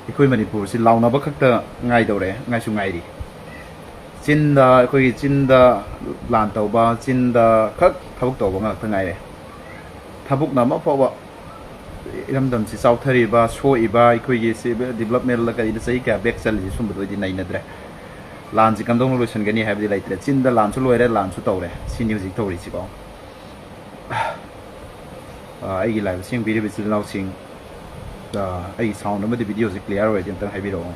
ꯑꯩꯈꯣꯏ ꯃꯅꯤꯄꯨꯔꯁꯤ ꯂꯥꯎꯅꯕ ꯈꯛꯇ ꯉꯥꯏꯗꯧꯔꯦ ꯉꯥꯏꯁꯨ ꯉꯥꯏꯔꯤ ꯆꯤꯟꯗ ꯑꯩꯈꯣꯏꯒꯤ ꯆꯤꯟꯗ ꯂꯥꯟ ꯇꯧꯕ ꯆꯤꯟꯗ ꯈꯛ ꯊꯕꯛ ꯇꯧꯕ ꯉꯥꯛꯇ ꯉꯥꯏꯔꯦ ꯊꯕꯛꯅ ꯑꯃ ꯐꯥꯎꯕ ꯏꯔꯝꯗꯝꯁꯤ ꯆꯥꯎꯊꯔꯤꯕ ꯁꯣꯛꯏꯕ ꯑꯩꯈꯣꯏꯒꯤ ꯗꯤꯕꯂꯞꯃꯦꯟꯗ ꯀꯔꯤꯗ ꯆꯍꯤ ꯀꯌꯥ ꯕꯦꯛ ꯆꯠꯂꯤꯁꯤ ꯁꯨꯝꯕꯗ ꯑꯣꯏꯗꯤ ꯅꯩꯅꯗ꯭ꯔꯦ ꯂꯥꯟꯁꯤ ꯀꯝꯗꯧꯅ ꯂꯣꯏꯁꯤꯟꯒꯅꯤ ꯍꯥꯏꯕꯗꯤ ꯂꯩꯇ꯭ꯔꯦ ꯆꯤꯟꯗ ꯂꯥꯟꯁꯨ ꯂꯣꯏꯔꯦ ꯂꯥꯟꯁꯨ ꯇꯧꯔꯦ ꯁꯤꯅꯤ ꯍꯧꯖꯤꯛ ꯇꯧꯔꯤꯁꯤꯀꯣ ꯑꯩꯒꯤ ꯂꯥꯏꯚ ꯌꯦꯡꯕꯤꯔꯤꯕ ꯏꯆꯤꯜ ꯏꯅꯥꯎꯁꯤꯡ ꯑꯩꯒꯤ ꯁꯥꯎꯟ ꯑꯃꯗꯤ ꯚꯤꯗꯤꯑꯣꯁꯤ ꯀ꯭ꯂꯤꯌꯥꯔ ꯑꯣꯏꯔꯗꯤ ꯑꯝꯇꯪ ꯍꯥꯏꯕꯤꯔꯛꯑꯣ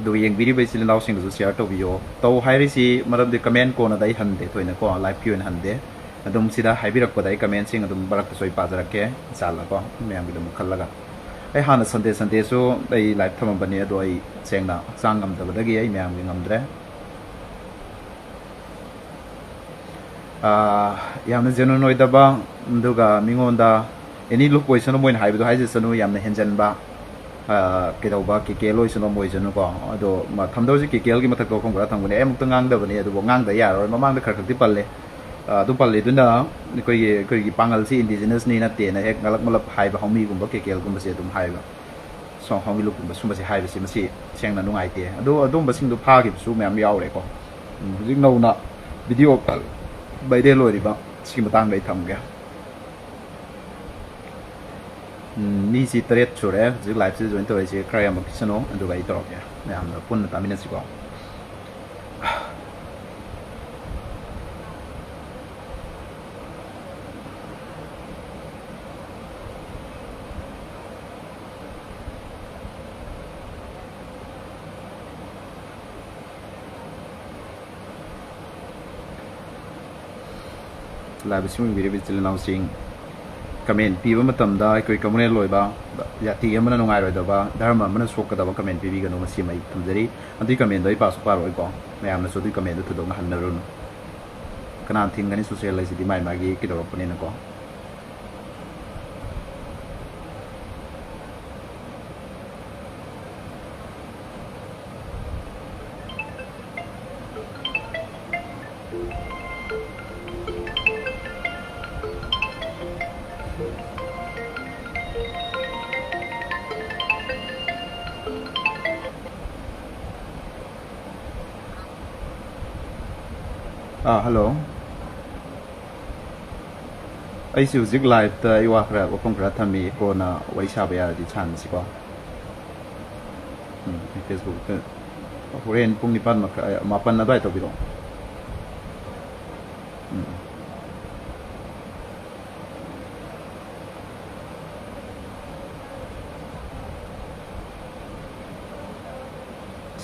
ꯑꯗꯨꯒ ꯌꯦꯡꯕꯤꯔꯤꯕ ꯏꯆꯤꯜ ꯏꯅꯥꯎꯁꯤꯡꯗꯁꯨ ꯁꯤꯌꯥꯔ ꯇꯧꯕꯤꯌꯣ ꯇꯧ ꯍꯥꯏꯔꯤꯁꯤ ꯃꯔꯝꯗꯤ ꯀꯃꯦꯟ ꯀꯣꯟꯅꯗ ꯑꯩ ꯍꯟꯗꯦ ꯊꯣꯏꯅꯀꯣ ꯂꯥꯏꯚꯀꯤ ꯑꯣꯏꯅ ꯍꯟꯗꯦ ꯑꯗꯨꯝ ꯁꯤꯗ ꯍꯥꯏꯕꯤꯔꯛꯄꯗ ꯑꯩ ꯀꯃꯦꯟꯁꯤꯡ ꯑꯗꯨꯝ ꯃꯔꯛꯇꯁꯨ ꯑꯩ ꯄꯥꯖꯔꯛꯀꯦ ꯏꯟꯁꯥꯜꯂꯀꯣ ꯃꯌꯥꯝꯒꯤꯗꯃꯛ ꯈꯜꯂꯒ ꯑꯩ ꯍꯥꯟꯅ ꯁꯟꯗꯦꯁꯨ ꯑꯩ ꯂꯥꯏꯚ ꯊꯝꯃꯝꯕꯅꯤ ꯑꯗꯣ ꯑꯩ ꯁꯦꯡꯅ ꯍꯛꯆꯥꯡ ꯉꯝꯗꯕꯗꯒꯤ ꯑꯩ ꯃꯌꯥꯝꯒꯤ ꯉꯝꯗ꯭ꯔꯦ ꯌꯥꯝꯅ ꯖꯦꯅꯨꯏꯟ ꯑꯣꯏꯗꯕ ꯑꯗꯨꯒ ꯃꯤꯉꯣꯟꯗ ꯑꯦꯅꯤ ꯂꯨꯞ ꯑꯣꯏꯁꯅꯨ ꯃꯣꯏꯅ ꯍꯥꯏꯕꯗꯣ ꯍꯥꯏꯖꯁꯅꯨ ꯌꯥꯝꯅ ꯍꯦꯟꯖꯟꯕ ꯀꯩꯗꯧꯕ ꯀꯦꯀꯦꯜ ꯑꯣꯏꯁꯅꯨ ꯃꯣꯏꯁꯅꯨꯀꯣ ꯑꯗꯣ ꯊꯝꯗꯧꯁꯤ ꯀꯦꯀꯦꯜꯒꯤ ꯃꯊꯛꯇ ꯋꯥꯐꯝ ꯈꯔ ꯊꯝꯒꯅꯤ ꯑꯩ ꯑꯃꯨꯛꯇ ꯉꯥꯡꯗꯕꯅꯤ ꯑꯗꯨꯕꯨ ꯉꯥꯡꯗ ꯌꯥꯔꯔꯣꯏ ꯃꯃꯥꯡꯗ ꯈꯔ ꯈꯛꯇꯤ ꯄꯜꯂꯦ ꯑꯗꯨ ꯄꯜꯂꯤꯗꯨꯅ ꯑꯩꯈꯣꯏꯒꯤ ꯄꯥꯡꯒꯜꯁꯤ ꯏꯟꯗꯤꯖꯤꯅꯁꯅꯤ ꯅꯠꯇꯦꯅ ꯍꯦꯛ ꯉꯂꯛ ꯃꯂꯞ ꯍꯥꯏꯕ ꯍꯧꯃꯤꯒꯨꯝꯕ ꯀꯦꯀꯦꯜꯒꯨꯝꯕꯁꯦ ꯑꯗꯨꯝ ꯍꯥꯏꯕ ꯍꯧꯃꯤ ꯂꯨꯞꯀꯨꯝꯕ ꯁꯨꯝꯕꯁꯦ ꯍꯥꯏꯕꯁꯤ ꯃꯁꯤ ꯁꯦꯡꯅ ꯅꯨꯡꯉꯥꯏꯇꯦ ꯑꯗꯣ ꯑꯗꯨꯝꯕꯁꯤꯡꯗꯣ ꯐꯥꯈꯤꯕꯁꯨ ꯃꯌꯥꯝ ꯌꯥꯎꯔꯦꯀꯣ ꯍꯧꯖꯤꯛ ꯅꯧꯅ ꯚꯤꯗꯤꯑꯣ ꯚꯥꯏꯔꯦꯜ ꯑꯣꯏꯔꯤꯕ ꯁꯤꯒꯤ ꯃꯇꯥꯡꯗ ꯑꯩ ꯊꯝꯒꯦ ꯃꯤꯁꯤ 8 ꯁꯨꯔꯦ ꯍꯧꯖꯤꯛ ꯂꯥꯏꯚꯁꯤ ꯖꯣꯏꯟ ꯇꯧꯔꯤꯁꯤ ꯈꯔ ꯌꯥꯝꯃꯛꯈꯤꯁꯅꯨ ꯑꯗꯨꯒ ꯑꯩ ꯇꯧꯔꯛꯀꯦ ꯃꯌꯥꯝꯅ ꯄꯨꯟꯅ ꯇꯥꯃꯤꯟꯅꯁꯤꯀꯣ ꯂꯥꯏꯚꯁꯤ ꯌꯦꯡꯕꯤꯔꯤꯕ ꯏꯆꯤꯜ ꯏꯅꯥꯎꯁꯤꯡ ꯀꯃꯦꯟ ꯄꯤꯕ ꯃꯇꯝꯗ ꯑꯩꯈꯣꯏ ꯀꯝꯃꯨꯅꯦꯜ ꯑꯣꯏꯕ ꯖꯥꯇꯤ ꯑꯃꯅ ꯅꯨꯡꯉꯥꯏꯔꯣꯏꯗꯕ ꯙꯔꯃ ꯑꯃꯅ ꯁꯣꯛꯀꯗꯕ ꯀꯃꯦꯟ ꯄꯤꯕꯤꯒꯅꯨ ꯃꯁꯤ ꯑꯩ ꯊꯝꯖꯔꯤ ꯑꯗꯨꯒꯤ ꯀꯃꯦꯟꯗꯣ ꯑꯩ ꯄꯥꯁꯨ ꯄꯥꯔꯣꯏꯀꯣ ꯃꯌꯥꯝꯅꯁꯨ ꯑꯗꯨꯒꯤ ꯀꯃꯦꯟꯗꯣ ꯊꯣꯏꯗꯣꯛꯅ ꯍꯟꯅꯔꯨꯅꯨ ꯀꯅꯥꯅ ꯊꯤꯡꯒꯅꯤ ꯁꯣꯁꯤꯌꯦꯜ ꯍꯥꯏꯁꯤꯗꯤ ꯃꯥꯒꯤ ꯃꯥꯒꯤ ꯀꯩꯗꯧꯔꯛꯄꯅꯤꯅꯀꯣ ꯍꯜꯂꯣ ꯑꯩꯁꯤ ꯍꯧꯖꯤꯛ ꯂꯥꯏꯚꯇ ꯑꯩ ꯋꯥꯐꯝ ꯈꯔ ꯊꯝꯃꯤ ꯀꯣꯟꯅ ꯋꯥꯔꯤ ꯁꯥꯕ ꯌꯥꯔꯗꯤ ꯁꯥꯟꯅꯁꯤꯀꯣ ꯐꯦꯁꯕꯨꯛꯇ ꯍꯣꯔꯦꯟ ꯄꯨꯡ 9 ꯑꯗꯨꯋꯥꯏ ꯇꯧꯕꯤꯔꯛꯑꯣ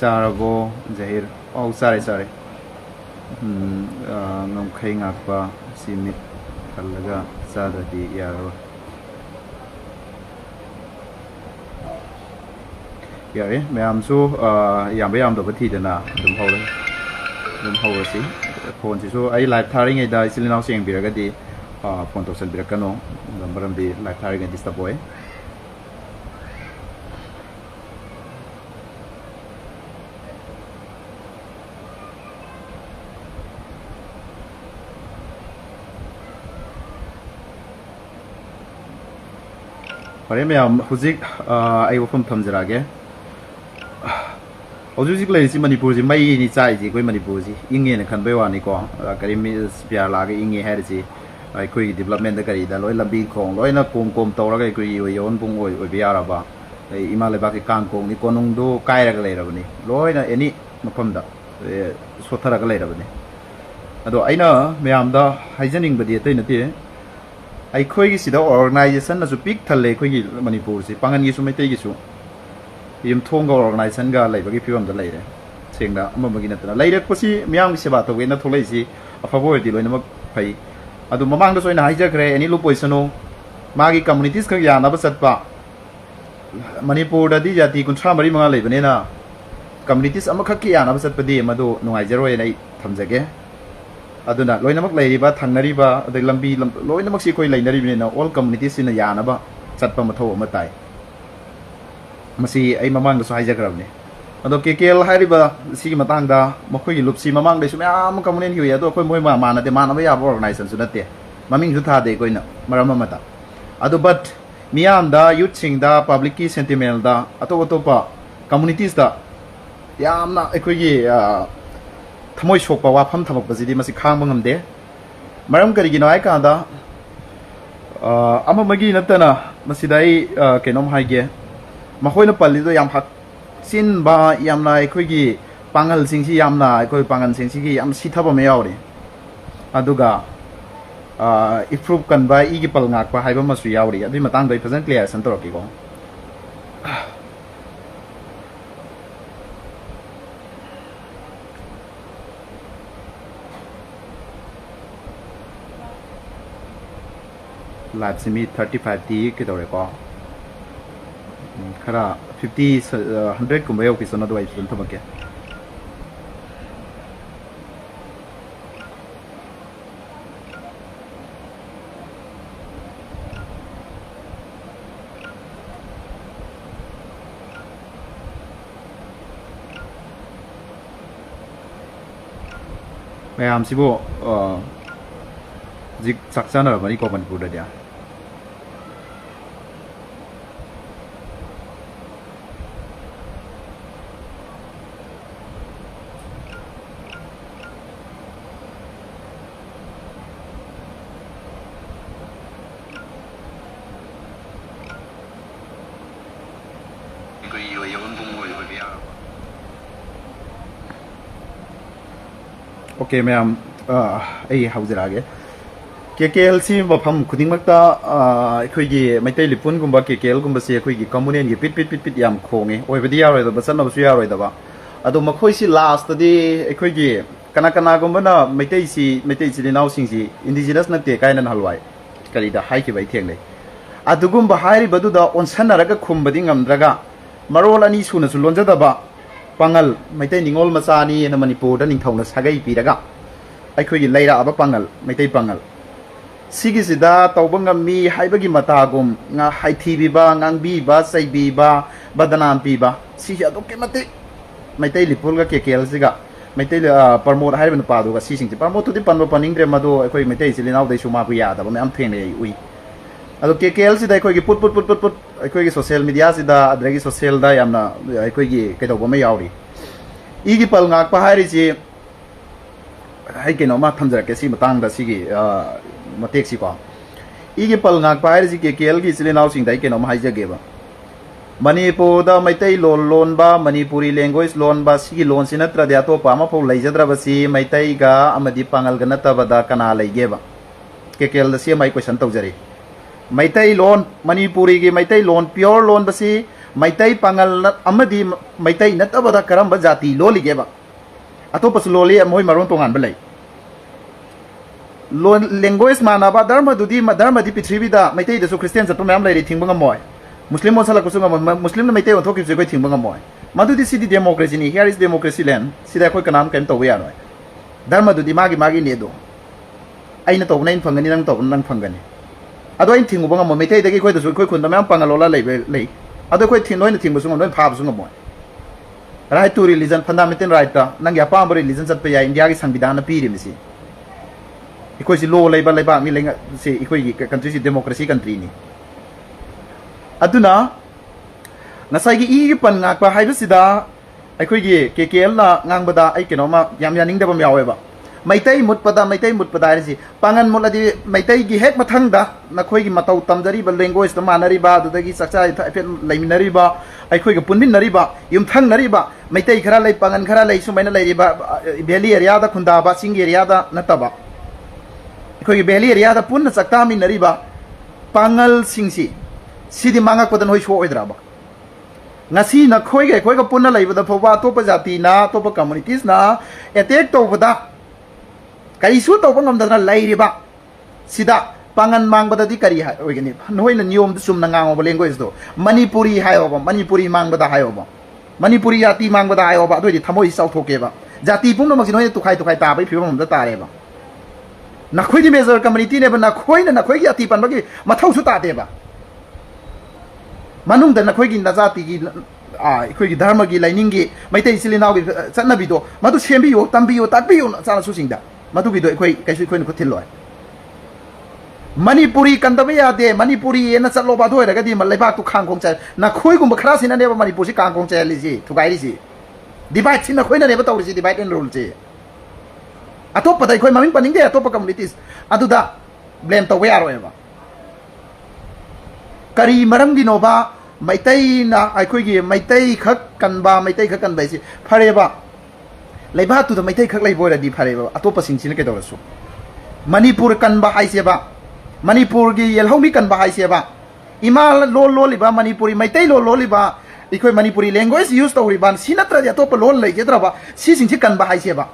ꯆꯥꯔꯕꯣ ꯖꯍꯤꯔ ꯆꯥꯔꯦ ꯉꯝꯈꯩ ꯉꯥꯛꯄ ꯁꯤ ꯃꯤꯠ ꯈꯜꯂꯒ ꯆꯥꯗ꯭ꯔꯗꯤ ꯌꯥꯔꯔꯣꯏ ꯌꯥꯔꯦ ꯃꯌꯥꯝꯁꯨ ꯌꯥꯝꯕ ꯌꯥꯝꯗꯕ ꯊꯤꯗꯅ ꯑꯗꯨꯝ ꯍꯧꯔꯁꯤ ꯐꯣꯟꯁꯤꯁꯨ ꯑꯩ ꯂꯥꯏꯚ ꯊꯥꯔꯤꯉꯩꯗ ꯏꯆꯤꯜ ꯏꯅꯥꯎꯁꯤ ꯌꯦꯡꯕꯤꯔꯒꯗꯤ ꯐꯣꯟ ꯇꯧꯁꯟꯕꯤꯔꯛꯀꯅꯨ ꯃꯔꯝꯗꯤ ꯂꯥꯏꯚ ꯊꯥꯔꯤꯉꯩ ꯗꯤꯁꯇꯔꯕ ꯑꯣꯏ ꯐꯔꯦ ꯃꯌꯥꯝ ꯍꯧꯖꯤꯛ ꯑꯩ ꯋꯥꯐꯝ ꯊꯝꯖꯔꯛꯑꯒꯦ ꯍꯧꯖꯤꯛ ꯂꯩꯔꯤꯁꯤ ꯃꯅꯤꯄꯨꯔꯁꯤ ꯃꯩꯅꯤ ꯆꯥꯛꯏꯁꯤ ꯑꯩꯈꯣꯏ ꯃꯅꯤꯄꯨꯔꯁꯤ ꯏꯪꯉꯦꯅ ꯈꯟꯕꯩ ꯋꯥꯅꯤꯀꯣ ꯀꯔꯤ ꯄꯤꯌꯥꯔ ꯂꯥꯛꯑꯒ ꯏꯪꯉꯦ ꯍꯥꯏꯔꯤꯁꯤ ꯑꯩꯈꯣꯏꯒꯤ ꯗꯤꯕꯂꯞꯃꯦꯟꯗ ꯀꯔꯤꯗ ꯂꯣꯏ ꯂꯝꯕꯤ ꯈꯣꯡ ꯂꯣꯏꯅ ꯀꯣꯝ ꯇꯧꯔꯒ ꯑꯩꯈꯣꯏꯒꯤ ꯌꯧꯍꯟꯕꯨꯡ ꯑꯣꯏꯕ ꯌꯥꯔꯕ ꯏꯃꯥ ꯂꯩꯕꯥꯛꯀꯤ ꯀꯥꯡꯈꯣꯡꯅꯤ ꯀꯣꯅꯨꯡꯗꯨ ꯀꯥꯏꯔꯒ ꯂꯩꯔꯕꯅꯤ ꯂꯣꯏꯅ ꯑꯦꯅꯤ ꯃꯐꯝꯗ ꯁꯣꯠꯊꯔꯒ ꯂꯩꯔꯕꯅꯤ ꯑꯗꯣ ꯑꯩꯅ ꯃꯌꯥꯝꯗ ꯍꯥꯏꯖꯅꯤꯡꯕꯗꯤ ꯑꯇꯩ ꯅꯠꯇꯦ ꯑꯩꯈꯣꯏꯒꯤ ꯁꯤꯗ ꯑꯣꯔꯒꯅꯥꯏꯖꯦꯁꯟꯅꯁꯨ ꯄꯤꯛ ꯊꯜꯂꯦ ꯑꯩꯈꯣꯏꯒꯤ ꯃꯅꯤꯄꯨꯔꯁꯤ ꯄꯥꯡꯒꯟꯒꯤꯁꯨ ꯃꯩꯇꯩꯒꯤꯁꯨ ꯌꯨꯝꯊꯣꯡꯒ ꯑꯣꯔꯒꯅꯥꯏꯖꯦꯁꯟꯒ ꯂꯩꯕꯒꯤ ꯐꯤꯕꯝꯗ ꯂꯩꯔꯦ ꯁꯦꯡꯅ ꯑꯃꯒꯤ ꯅꯠꯇꯅ ꯂꯩꯔꯛꯄꯁꯤ ꯃꯤꯌꯥꯝꯒꯤ ꯁꯦꯕꯥ ꯇꯧꯒꯦꯅ ꯊꯣꯛꯂꯛꯏꯁꯤ ꯑꯐꯕ ꯑꯣꯏꯔꯗꯤ ꯂꯣꯏꯅꯃꯛ ꯐꯩ ꯑꯗꯨ ꯃꯃꯥꯡꯗꯁꯨ ꯑꯩꯅ ꯍꯥꯏꯖꯈ꯭ꯔꯦ ꯑꯦꯅꯤ ꯂꯨꯞ ꯑꯣꯏꯁꯅꯨ ꯃꯥꯒꯤ ꯀꯝꯃꯨꯅꯤꯇꯤꯁ ꯈꯛ ꯌꯥꯅꯕ ꯆꯠꯄ ꯃꯅꯤꯄꯨꯔꯗꯗꯤ ꯖꯥꯇꯤ 34-35 ꯂꯩꯕꯅꯤꯅ ꯀꯝꯃꯨꯅꯤꯇꯤꯁ ꯑꯃꯈꯛꯀꯤ ꯌꯥꯅꯕ ꯆꯠꯄꯗꯤ ꯃꯗꯨ ꯅꯨꯡꯉꯥꯏꯖꯔꯣꯏꯅ ꯑꯩ ꯊꯝꯖꯒꯦ ꯑꯗꯨꯅ ꯂꯣꯏꯅꯃꯛ ꯂꯩꯔꯤꯕ ꯊꯪꯅꯔꯤꯕ ꯑꯗꯩ ꯂꯝꯕꯤ ꯂꯣꯏꯅꯃꯛꯁꯤ ꯑꯩꯈꯣꯏ ꯂꯩꯅꯔꯤꯕꯅꯤꯅ ꯑꯣꯜ ꯀꯝꯃꯨꯅꯤꯇꯤꯁꯁꯤꯅ ꯌꯥꯅꯕ ꯆꯠꯄ ꯃꯊꯧ ꯑꯃ ꯇꯥꯏ ꯃꯁꯤ ꯑꯩ ꯃꯃꯥꯡꯗꯁꯨ ꯍꯥꯏꯖꯈ꯭ꯔꯕꯅꯤ ꯑꯗꯣ ꯀꯦꯀꯦꯜ ꯍꯥꯏꯔꯤꯕ ꯁꯤꯒꯤ ꯃꯇꯥꯡꯗ ꯃꯈꯣꯏꯒꯤ ꯂꯨꯞꯁꯤ ꯃꯃꯥꯡꯗꯁꯨ ꯃꯌꯥꯝ ꯀꯝꯃꯨꯅꯦꯜꯒꯤ ꯑꯣꯏ ꯑꯗꯣ ꯑꯩꯈꯣꯏ ꯃꯣꯏ ꯃꯥꯟꯅꯕ ꯌꯥꯕ ꯑꯣꯔꯒꯅꯥꯏꯖꯦꯁꯟꯁꯨ ꯅꯠꯇꯦ ꯃꯃꯤꯡꯁꯨ ꯊꯥꯗꯦ ꯑꯩꯈꯣꯏꯅ ꯃꯔꯝ ꯑꯃꯗ ꯑꯗꯣ ꯕꯠ ꯃꯤꯌꯥꯝꯗ ꯌꯨꯠꯁꯤꯡꯗ ꯄꯕ꯭ꯂꯤꯛꯀꯤ ꯁꯦꯟꯇꯤꯃꯦꯟꯗ ꯑꯇꯣꯞ ꯑꯇꯣꯞꯄ ꯀꯝꯃꯨꯅꯤꯇꯤꯁꯇ ꯌꯥꯝꯅ ꯑꯩꯈꯣꯏꯒꯤ ꯊꯃꯣꯏ ꯁꯣꯛꯄ ꯋꯥꯐꯝ ꯊꯝꯃꯛꯄꯁꯤꯗꯤ ꯃꯁꯤ ꯈꯥꯡꯕ ꯉꯝꯗꯦ ꯃꯔꯝ ꯀꯔꯤꯒꯤꯅꯣ ꯍꯥꯏ ꯀꯥꯟꯗ ꯑꯃꯃꯒꯤ ꯅꯠꯇꯅ ꯃꯁꯤꯗ ꯑꯩ ꯀꯩꯅꯣꯝ ꯍꯥꯏꯒꯦ ꯃꯈꯣꯏꯅ ꯄꯜꯂꯤꯗꯣ ꯌꯥꯝ ꯍꯛꯆꯤꯟꯕ ꯌꯥꯝꯅ ꯑꯩꯈꯣꯏꯒꯤ ꯄꯥꯡꯒꯜꯁꯤꯡꯁꯤ ꯌꯥꯝꯅ ꯑꯩꯈꯣꯏ ꯄꯥꯡꯒꯜꯁꯤꯡꯁꯤꯒꯤ ꯌꯥꯝ ꯁꯤꯊꯕ ꯑꯃ ꯌꯥꯎꯔꯤ ꯑꯗꯨꯒ ꯏꯐ꯭ꯔꯨꯞ ꯀꯟꯕ ꯏꯒꯤ ꯄꯜ ꯉꯥꯛꯄ ꯍꯥꯏꯕ ꯑꯃꯁꯨ ꯌꯥꯎꯔꯤ ꯑꯗꯨꯒꯤ ꯃꯇꯥꯡꯗ ꯑꯩ ꯐꯖꯅ ꯀ꯭ꯂꯤꯌꯥꯔꯦꯁꯟ ꯇꯧꯔꯛꯀꯦꯀꯣ ꯂꯥꯏꯐꯁꯤ ꯃꯤ 35ꯗꯤ ꯀꯩꯗꯧꯔꯦꯀꯣ ꯈꯔ 50 100 ꯀꯨꯝꯕ ꯌꯧꯈꯤꯁꯅꯣ ꯑꯗꯨꯒ ꯑꯩ ꯐꯖꯅ ꯊꯝꯃꯛꯀꯦ ꯃꯌꯥꯝꯁꯤꯕꯨ ꯍꯧꯖꯤꯛ ꯆꯥꯛ ꯆꯥꯅꯔꯕꯅꯤꯀꯣ ꯃꯅꯤꯄꯨꯔꯗꯗꯤ ओके मैम हौजरागे केकेएल सी मफम खुदिंगमक्ता अखोइगी मैतै लिपुनगुम्बा केकेएल गुम्बा से अखोइगी कम्युनिटी पिट पिट पिट पिट याम खोंगे ओइबदि यारोइदबा चनबसु यारोइदबा अदो मखोइसी लास्ट दि अखोइगी कना कना गुम्बना मैतै चिलिनाव सिंगसी इंडिजिनस नते कायनन हलवाई करिदा हाइखिबाय थेंगले अदुगुम्बा हाइरिबदुदा ओनसनरगा खुम्बदि ngamdraga मरोल अनि सुनसु लोंजदबा पांगल मैतै निंगोल मचानी न मणिपुर निंथौना सागै पीरगा अखोइगी लैराबा पांगल मैतै पांगल सिगिसिदा तौबंगमी हाइबगी मतागुम nga हाइथीबिबा ngangbीबा चैबीबा बदनाम पीबा सिहि अदोके मते मैतै लिपुलगा केकेएल सिगा मैतै प्रमोद हाइबन पादुगा सिसिंग प्रमोद तुदि पनबो पनिंग्रे मदो अखोइ मैतै सिलिनाव दैसु माबु यादबा मैम थेंने उइ अदो केकेएल सिदा अखोइगी पुट पुट पुट पुट पुट अखोइगी सोशल मीडिया सिदा अद्रगी सोशल दा यामना अखोइगी कैदौबा मै यावरी इगी पल ngakpa हाइरिसि हाइ केनोमा थमजरके सि मतंग दा सिगी मतेक सि को इगी पल ngakpa हाइरिसि केकेएल गी सिलिनाव सिंग दाइ केनोमा हाइजगेबा मणिपुर दा Meitei loan लोनबा Manipuri language लोनबा सिगी loan सि नत्रदि अतोपा अमा फौ लैजद्रबसि मैतै गा अमदि पांगल गा नतबदा कना लैगेबा केकेएल दा सि माइ क्वेश्चन तौजरी मैतै लोन मणिपुरी की मैतै लोन प्योर लोन बसी मैतै पांगल अमदी मैतै नतबदा करम जाति लोलिगेबा अतोपस लोली मोय मरोन तोंगान बलै लोन लैंग्वेज मानाबा धर्म दि पृथ्वीदा मैतै दसु क्रिश्चियन चतो मैम लैरि थिंबंग मोय मुस्लिम मोसला कुसुंग मुस्लिम न मैतै ओथोकि जगै थिंबंग मोय मदुदि सिदि डेमोक्रेसी नि हियर इज डेमोक्रेसी लैंड सिदा खोय कनाम कैम तौबा यारोय धर्म दुदि मागी नेदो आइना तौबना इन फंगनी नंग तौबना नंग फंगनी अदो इन थिंगुबा ngam मैतै दगे खोय दसु खोय खुनदा मैम पांगलोला लै अदो खोय थिनोइन थिंगबसु ngam लोय फाबसु ngam मोय right to religion fundamental right ता नंग अपाम रिलीजन चतप या इंडिया की संविधान पीरि मिसि इकोइ सि लो लैबा लैबा मी लेंग से इकोइ की कंट्री सि डेमोक्रेसी कंट्री नि अदुना नसाई की ई पन ngakpa हाइबसिदा अखोइ की केकेएल ना ngangbada ai kenoma yam yaning dabam yaweba Meitei मुटपदा रि पांगन मुलदि मैतै की हेक मथंगदा नखोइ की मतौ तमजरीबा लैंग्वेज त मानरीबा दुदगी सक्चा इफेट लैमिनरीबा अखोइ की पुनमिनरीबा युमथंगनरीबा मैतै खरा लै पांगन खरा लै सुमैना लैरिबा वैली एरिया दा खुंदाबा सिंग एरिया दा नतबा अखोइ की वैली एरिया दा पुन सक्ता मिनरीबा पांगल सिंगसी सिदि मांगक पदन होय सो ओइद्राबा ngasi na khoi ga punna laibada phoba topa jati na topa communities na attack tobada kaisu topa ngamdana lairiba sida pangan mangbada di kari ha oigani noina niyom du sumna ngango language do manipuri hayoba manipuri mangbada hayoba manipuri jati mangbada hayoba doi thamoi sau thokeba jati pungno magi noina tukhai ta bai phibam da tareba na khoi di major community ne ba na khoi jati pan bagi mathau su ta deba manung da nakhoi gi najati gi अखोई धर्म की lining की मैतै सिलिनाव की चनबीदो मधु सेंबियो तंबियो ताकबियो चाना सुसिंगदा मधुगिदो अखोई कैसु अखोई खुथिलोय मणिपुरी कंदब यादे मणिपुरी ना चलो बात होरगदी लेबाक तो खांगों चाय ना खोईगुम खरा सिनानेब मणिपुर कांगों चायलीसी थुगाईसी डिवाइड सिना खोईनानेब तौरीसी डिवाइड एंड रूल से अतोपद अखोई ममिंग पनिंगे अतोप कम्युनिटीज अदुदा ब्लेम तौबे यारोयबा करी मरमगिनोबा मैतई ना अखोईगी मैतई खक कनबा मैतई खक कनबाइसी फरेबा लेबाक तो मैतई खक लेबोरदी फरेबा अतोप सिंसिन केदोरसु मणिपुर कनबा हाइसेबा मणिपुर की येलहौमी कनबा हाइसेबा इमा लोल लोलिबा मणिपुरी मैतई लोल लोलिबा इखोई मणिपुरी लैंग्वेज यूज तौरिबा सी नत्रदि अतोप लोल लेगेद्रबा सी सिंसि कनबा हाइसेबा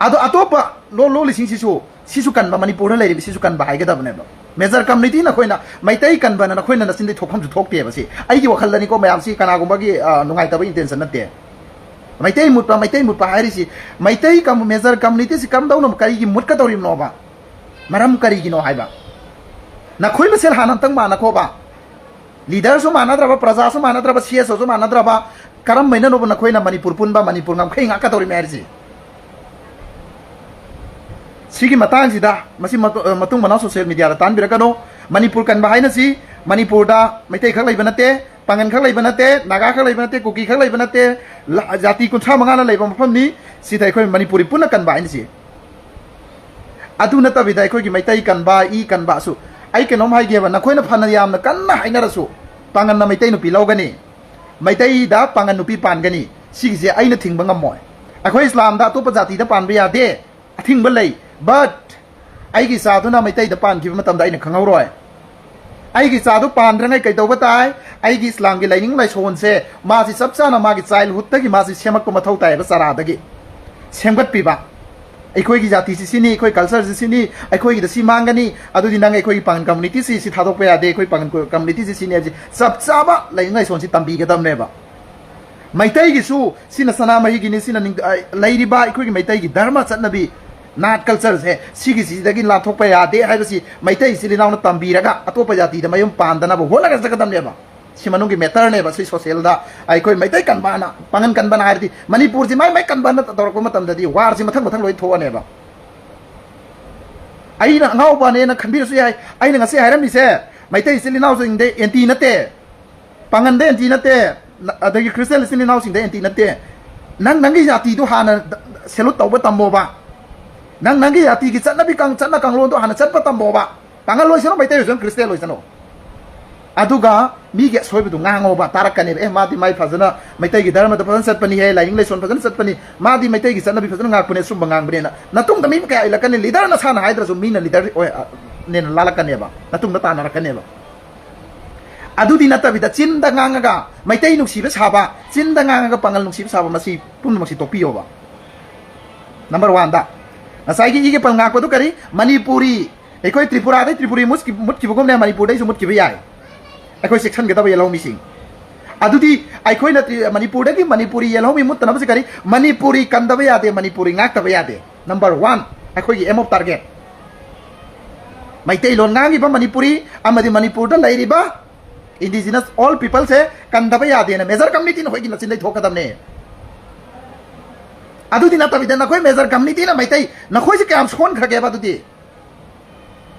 अदो अतोप लोल लोलि सिंसिसु सिसु कनबा मणिपुर लेरिबि सिसु कनबा हाइगदबनेबा मेजर कम्युनिटी नखोइना मैतई कनबा नखोइना नसिंदि थोखम थोकतेबा सि आइगी वखलदनि को मयाम सि कनागुंबागी नुंगाइतबा इंटेंशन नते मैतई मुटपा हाइरिसि मैतई कम मेजर कम्युनिटी सि कम दौन करिगी मुटका तौरिबनोबा मरम करिगिनो हाइबा नखोइ मसेल हानंतंग मानखोबा लीडर सु मानद्रबा प्रजा सु मानद्रबा सीएस सु मानद्रबा करम मैननोब नखोइना मणिपुर पुनबा Manipur ngam nga ka tori merji sigi matang sida masi matung mana social media da tan birakano manipur kan bahai na si manipur da maitai khak laiba nate pangan khak laiba nate naga khak laiba nate kuki khak laiba nate jati kuncha manga na laiba mafam ni si dai khoi manipuri punna kan bahai na si adu nata bidai khoi gi maitai kan ba I kan ba su ai ke nom hai ge ba na khoi na phana yam na kan na hai na rasu pangan na maitai nu pi logani maitai da pangan nu pi pan gani sigi je ai na thingba ngamoy akhoi islam da to pa jati da pan ba ya de thingba lei but ai gi sa na maitai da pan ki matam da ai na khangau roi ai gi sa du pan rangai kai tawba tai ai gi islam gi laining lai son se ma si sab sa na ma gi childhood ta gi ma si semak ko mathau tai ba sara da gi semgat pi ba ai khoi gi jati si sini khoi culture si sini ai khoi gi da si mangani adu di nang ai khoi pan community si thadok pa ya de khoi pan community si sini ji sab sa ba laining lai son si tambi ga dam ne ba maitai gi su sina sana ma hi gi ni sina lairi ba ai khoi gi maitai gi dharma chatnabi naught culture से सिगी सिदगी लाथोप यादे हाइबसी मैतै सिलिनाउ न तंबीरगा अतोप जाति the मयम पांदना बो होलगा जगदम लेबा सिमनुगी matter ने बसी social दा आइखोय मैतै कनबाना पंगन कनबाना हारदि मणिपुर जि माइ कनबाना तोरको मतम ददि वार जि मथंग मथंग लोइ थोनेबा आइना ngaw ने न खंबिरसु याय आइना ngase हाइरम निसे मैतै सिलिनाउ सिंग दे एंटी नते पंगन दे एंटी नते अदगी क्रिस्टियन सिलिनाउ सिंग दे एंटी नते नंगी जाति दु हाना सेलुट तौबा तंबोबा नंगी जाति की चन्नबी चन्ना कंगलो तो हाना चटप तंबोबा पांगल लोइसनो मैतै जोन क्रिस्टियन लोइसनो अदुगा मी गे सोइबदु ngangoba tarakane e मादि माइ फजना मैतै की धर्म त फजन सतपनी हे लाइंग लेसन फजन सतपनी मादि मैतै की चन्नबी फजन ngakpune sum bangang ना नतुंग दमी का इलकने लीडर न साना हाइद्र सु मीना लीडर ने लालकने बा नतुंग ता नारकने बा अदुदि नतबिदा चिन्दा ngangaga मैतै नुक्सिबे साबा चिन्दा ngangaga पांगल नुक्सिबे साबा मसी पुनमसी तोपियोबा नंबर 1 दा asai gi ge panga ko to kari manipuri ekoi tripura dai tripuri mutki bugom ne manipur dai sumut ki bi yai ekoi section ge ta yellow missing adudi ekoi na manipur dai manipuri yellow mi mut na ba kari manipuri kandaba ya de manipuri ngak ta ba ya de number 1 ekoi gi aim of target maitai lon ngangi ba manipuri amadi manipur da lairi ba indigenous all people se kandaba ya de na major community no hoigi na chin dai thokadam ne अदुदि नतबिदा नखोय major community ना मैतै नखोय से काम सोन खरगेबा दुदि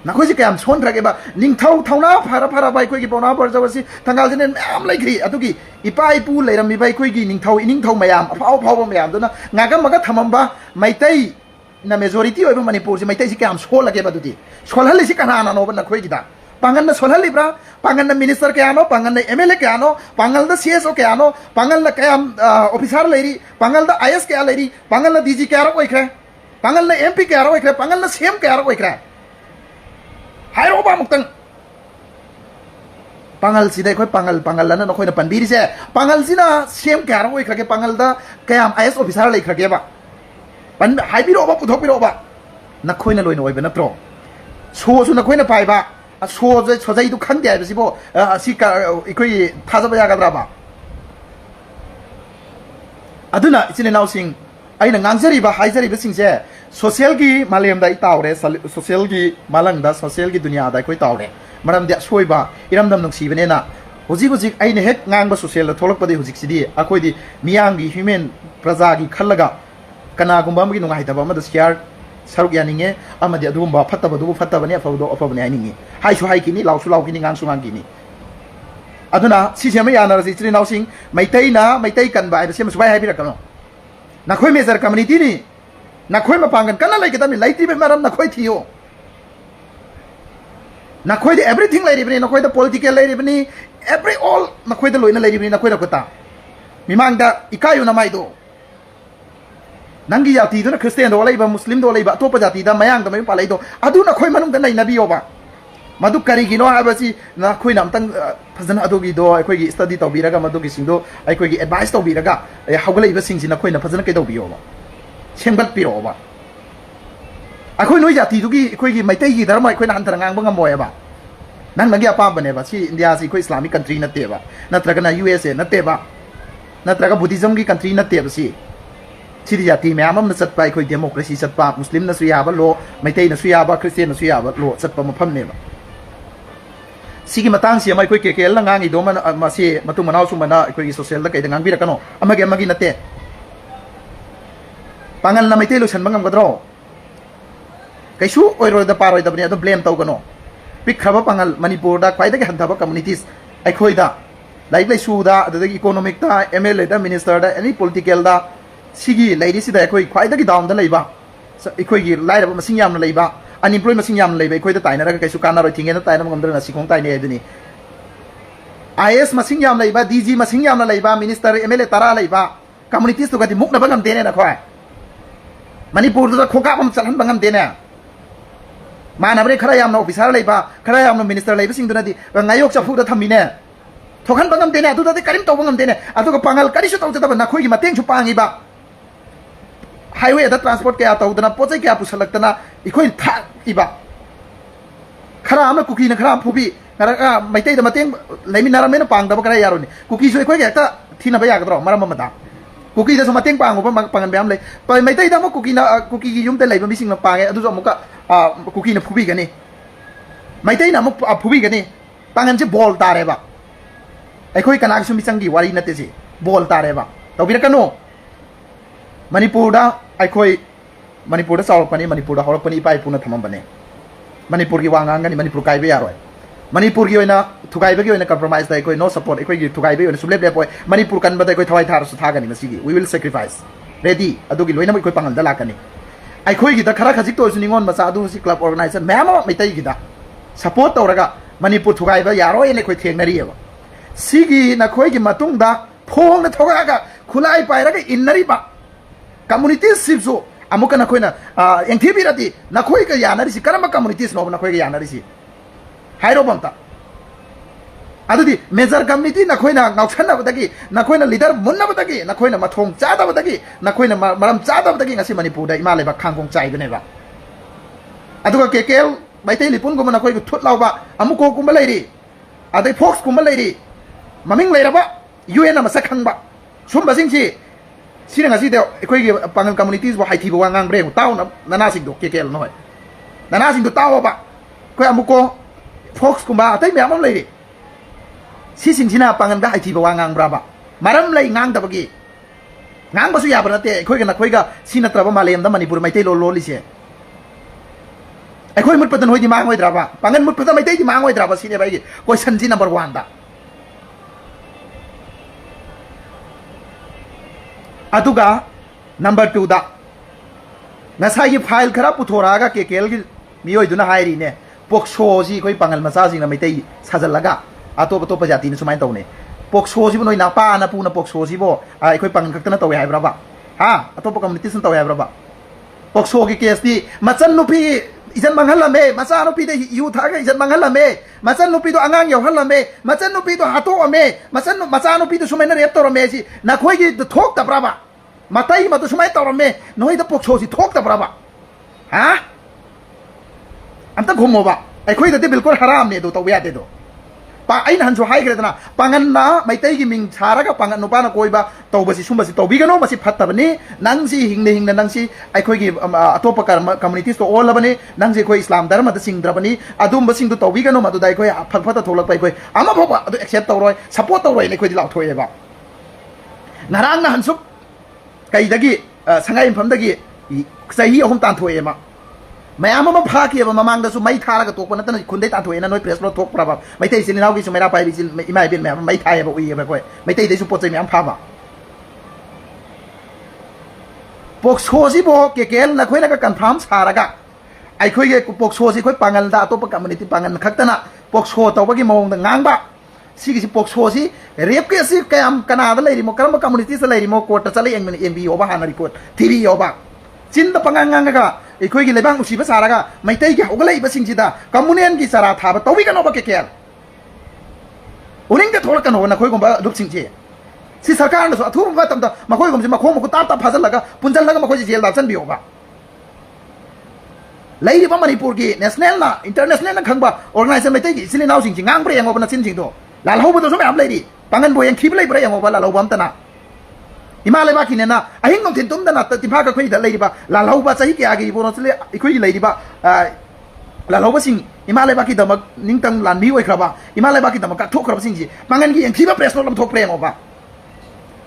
नखोय से काम सोन खरगेबा निंगथौ थौना फारा फारा बाय खोय गि पौना बरजबसि थंगाल जने मैम लैग्री अदुगि इपा इपु लैरमि बाय खोय गि निंगथौ इनिंगथौ मयाम अफाव फाव मयाम दुना नागा मगा थमंबा मैतै ना मेजॉरिटी ओइबा मणिपुर से मैतै से काम सोल लगेबा दुदि सोलहलि से कना ना नोबा नखोय गिदा पांगन न सोलहलिब्रा पांगन न मिनिस्टर केयानो पांगन न एमएलए केयानो पांगल द सीएसओ केयानो पांगल न कयाम ऑफिसर लेरी पांगल द आईएएस केया लेरी पांगल न डीजी केयारो ओइख्रे पांगल न एमपी केयारो ओइख्रे पांगल न सीएम केयारो ओइख्रे हाइरोबा मुक्तंग पांगल सिदे खोय पांगल न नखोय न पनबिरि से पांगल सिना सीएम केयारो ओइख्रे के पांगल द कयाम आईएएस ऑफिसर लेख्रे के बा पन हाइबिरोबा पुथोबिरोबा नखोय न लोइन ओइबे नत्रो सोसु नखोय न पाइबा सोजै दु खंदे हाइबसिबो असि का इखोय थाजबा यागद्राबा अदुना इचिने नाउसिंग आइना ngangjariba haijariba singse social gi malayam da itaure social gi malang da social gi dunia da koi taure maram dia soiba iramdam nungsibene na hojik aina hek ngangba social da tholak padi hojik sidi akoi di miyang gi human praja gi khallaga kana gumba magi nungai taba ma da share ꯁꯔꯨꯛ ꯌꯥꯅꯤꯡꯉꯦ ꯑꯃꯗꯤ ꯑꯗꯨꯒꯨꯝꯕ ꯐꯠꯇꯕꯗꯨꯕꯨ ꯐꯠꯇꯕꯅꯤ ꯑꯐꯕꯗꯣ ꯑꯐꯕꯅꯤ ꯍꯥꯏꯅꯤꯡꯉꯤ ꯍꯥꯏꯁꯨ ꯍꯥꯏꯈꯤꯅꯤ ꯂꯥꯎꯁꯨ ꯂꯥꯎꯈꯤꯅꯤ ꯉꯥꯡꯁꯨ ꯉꯥꯡꯈꯤꯅꯤ ꯑꯗꯨꯅ ꯁꯤꯁꯦ ꯑꯃ ꯌꯥꯅꯔꯁꯤ ꯏꯆꯤꯜ ꯏꯅꯥꯎꯁꯤꯡ ꯃꯩꯇꯩꯅ ꯃꯩꯇꯩ ꯀꯟꯕ ꯍꯥꯏꯕꯁꯤ ꯁꯨꯃꯥꯏ ꯍꯥꯏꯕꯤꯔꯛꯀꯅꯣ ꯅꯈꯣꯏ ꯃꯦꯖꯔ ꯀꯝꯃꯨꯅꯤꯇꯤꯅꯤ ꯅꯈꯣꯏ ꯃꯄꯥꯡꯒꯜ ꯀꯟꯅ ꯂꯩꯒꯗꯕꯅꯤ ꯂꯩꯇ꯭ꯔꯤꯕ ꯃꯔꯝ ꯅꯈꯣꯏ ꯊꯤꯌꯣ ꯅꯈꯣꯏꯗ एवरीथिंग लेरिबनी नखोयदा पॉलिटिकल लेरिबनी एवरी ऑल नखोयदा लोइना लेरिबनी नखोयदा कोता मिमांगदा इकायु नमाइदो नंगी जाति दुना क्रिश्चियन दो लेबा मुस्लिम दो लेबा अतोप जाति दा मयांग दमै पालाइदो अदु नखोय मनुंग दा नैनाबियोबा मदु करिगिनो हाबसी नखोय नामतंग फजन अदुगी दो अखोयगी स्टडी तौबिरगा मदुगी सिंगदो अखोयगी एडवाइस तौबिरगा हौगलैबा सिंगसि नखोयना फजन कैदौबियोबा सेंगत पिरोबा अखोय नोय जाति दुगी अखोयगी मैतैगी धर्म अखोयना हंतर ngang ngam नंग नंगी अपाबनेबा सी इंडिया सी कोई इस्लामिक कंट्री नतेबा नत्रगना यूएसए नतेबा नत्रगा बुद्धिज्म की कंट्री नतेबा सी सिदी जाति मैम अमन चटपा अखोय डेमोक्रेसी चटपा मुस्लिम नसु याबा लो मैतै नसु याबा क्रिश्चियन नसु याबा लो चटपा मफमनेबा सिगी मतंग सी अमय कोई केकेल ngangi दो मन मासी मतु मनाव सु मना अखोय सोशल दा कैदा ngangbirकनो अमगे अमगी नते पांगल ना मैतै लो छनबा ngamगद्रो कैसु ओइरोदा पारोइदबनी अदो ब्लेम तौगनो पिखब पांगल मणिपुर दा ख्वाइदगी हंथब कम्युनिटीज अखोइदा लाइक लाइसुदा अदगी इकोनॉमिक दा एमएलए दा मिनिस्टर दा एनी पॉलिटिकल दा सिगी लाइरिसिदा अखोइ ख्वाइदगी डाउन दा लैबा अखोइगी लाइरब मसिंग यामना लैबा अनएम्प्लॉय मसिंग यामना लैबा अखोइदा ताइनरगा कैसु कानारोय थिंगेना ताइनम गमद्रना सिखोंग ताइने अदनी आईएएस मसिंग यामना लैबा डीजी मसिंग यामना लैबा मिनिस्टर एमएलए तरा लैबा कम्युनिटीज तो गति मुकना बंगम देने ना खोय मणिपुर दा खोका बम चलन बंगम देने मानबरे खरा यामना ऑफिसर लेबा खरा यामना मिनिस्टर लेबा सिंगदुनादि ngayok chafuda thamine thokan bangam dene adudadi karim tawbangam dene aduga pangal karisu tawjadaba nakhoigi mateng chu pangiba highway da transport kaya tawdana pochai kaya pusalaktana ikhoi tha iba khara amna kuki na khara phubi khara maitai da mateng leiminara mena pangdaba kara yaroni kuki su ikhoi ga ta thina ba yagadro maram amada kuki da mateng panguba pangan bayam lei pai maitai da mo kuki na kuki gi yum te leiba mising na pange adu amuka Kuki फुबी गनी मैतई फुबी गनी पांगन से ball तारेबा अखोई कनागसु मिचंगी वारी नते से ball तारेबा तौबिरकनो Manipur दा अखोई मणिपुर दा चावरपनी मणिपुर दा हरपनी पाइ पुना थमबने मणिपुर की वांगांगनी मणिपुर काइबे यारोय मणिपुर की ओइना थुगाइबे की ओइना कंप्रोमाइज दा अखोई नो सपोर्ट अखोई की थुगाइबे ओइना सुलेप लेपोय मणिपुर कनबदा अखोई थवाइ थारसु थागनी मसिगी वी विल सैक्रिफाइस रेडी अदुगी लोइना अखोई पांगल दा लाकनी अखोई खरा खजिक तो निगोन मचा क्लब ऑर्गेनाइजेशन मैम मैतई सपोर्ट तौरगा मणिपुर थुगाइब यारोय ने थेंगरीब सिगी नखोई मतुंगदा फोंग थोगा खुलाई पाइरगा इन्नरीबा कम्युनिटी सिपसु अमुक नखोइना एंथीबिरदी नखोई का यानरिसि करम कम्युनिटीज नो नखोई यानरिसि हाइरोबंता अदुदी मेजर कम्युनिटी नखोइना गाउछनबदगी नखोइना लीडर मुन्नबदगी नखोइना मथोंग चादबदगी नखोइना मरम चादबदगी ngasi manipur da ima leba khangkong chaibneba aduga kekel maitai lipun gum नखोइ थुट लावबा अमुको गुम लेरी अदै फोक्स गुम लेरी ममिंग लेरबा यूएन अमा सखंगबा सुम बसिंगसी सिना ngasi de अखोइ पांगन कम्युनिटीज बो हाइथि बो ngang breng taw nana sing do kekel noi nana sing do taw ba koi amuko फोक्स गुम अतै ma'am लेरी सिसिंसिना पांगन दा हाइथि बो ngang braba maram lai ngang dabagi ngang basu ya banate अखोइ नखोइ सिनत्रबा मालेम दा मणिपुर मैतै लो लोलिसे अखोइ मुटपतन होइदि मांग होइद्राबा पांगन मुटपतन मैतै दि मांग होइद्राबा सिने बाइगे क्वेश्चन जी नंबर 1 दा अदुगा नंबर 2 दा नसाई फाइल खरा पुथोरागा केकेल gi मियोइ दुना हाइरि ने पोक्सो जी कोइ पांगल मचा जिंग मैतै साजलगा अतोप तोप जाति न सुमाइन तौने पोक्सो जी नोइ नापा ना पुना पोक्सो जी बो अखोइ पांगन खक्तना तौय हाइब्राबा हा अतोप कम्युनिटी सन तौय हाइब्राबा पोक्सो की केस दी मचन नुपी इजन मंगलमे मचा नुपी दे यू थागा इजन मंगलमे मचन नुपी दो अंगांग यौहलमे मचन नुपी दो हातो अमे मचा नुपी दो सुमाइन रेप तौरमे जी नखोइ की थोक तब्राबा मताई मतो सुमाइ तौरमे नोइ द पोक्सो जी थोक तब्राबा हा अंत घुमोबा अखोइ दे बिल्कुल हराम ने दो तौया दे दो पा अइन हन्सु हाइग्रेदना पांगन्ना मैतै की मिंग छारगा पांगन नुपाना कोइबा तौबसी सुमबसी तौबिगनो मसी फत्तबनी नंगसी हिंगने हिंगना नंगसी अखोइ की अतोप कम्युनिटीज तो ओलबनी नंगसी कोइ इस्लाम धर्म द सिंगद्रबनी अदुम बसिंग तो तौबिगनो मदुदा अखोइ फतफत थोलकपै अखोइ अमा फोबा अदु एक्सेप्ट तौरोय सपोर्ट तौरोय ने अखोइ लाउथोयबा नरांग ना हन्सु कैदगी संगाइ इंफमदगी सही अहुम तांथोयेमा मैम फाखी ममांग मई था तोप नतन खुद ताथोना नई प्रेस थोप्राब मैत इचिनाव की मेरा पाई इमा इबेन मैम मई थाएब उब अखोई मैत पोचे मैम फाब पोक्सोसीबो केकेल नखोइना कन्फर्म सारगा अखोई पोक्सोसी अखोई पांगल अतोप कम्युनिटी पांगल खतना पोक्सो तौबगी मौंग गांगबा सिगी पोक्सोसी रेप केसी कयाम कनादा लेरिमो करम कम्युनिटी से लेरिमो कोर्ट चले एमबीओबा हाना रिपोर्ट थीबीओबा चिंद पंगांगांगा अखोई लेबांग उसीब सारगा मैतई की हौगलैबसिंगसिदा कम्युनियन की चरा थाब तौबिगनोबा केकेल उरिंग थोड़कनो नखोइगुंबा रुपसिंगजे si sarkar na so athu ma tam da makoi gum ma khom ko tap tap phajal laga punjal laga makoi jel da chan bi oba lai ba manipur ki national na international na khangba organization mai tai ki sili naw sing jing ngang bre yang oba na chin jing do la lo ba do so ma am lai di pangan bo yang khib lai bre yang oba la lo bam ta na ima lai ba ki ne na ahing ngom thin tum da na ti pha ka khoi da lai di ba la lo ba sahi ki agi bo no sile ikhoi lai di ba la lo ba sing ima lai ba ki da mak ning tang lan mi oi khaba ima lai ba ki da mak ka thok khaba sing ji pangan ki yang khiba press no lam thok pre yang oba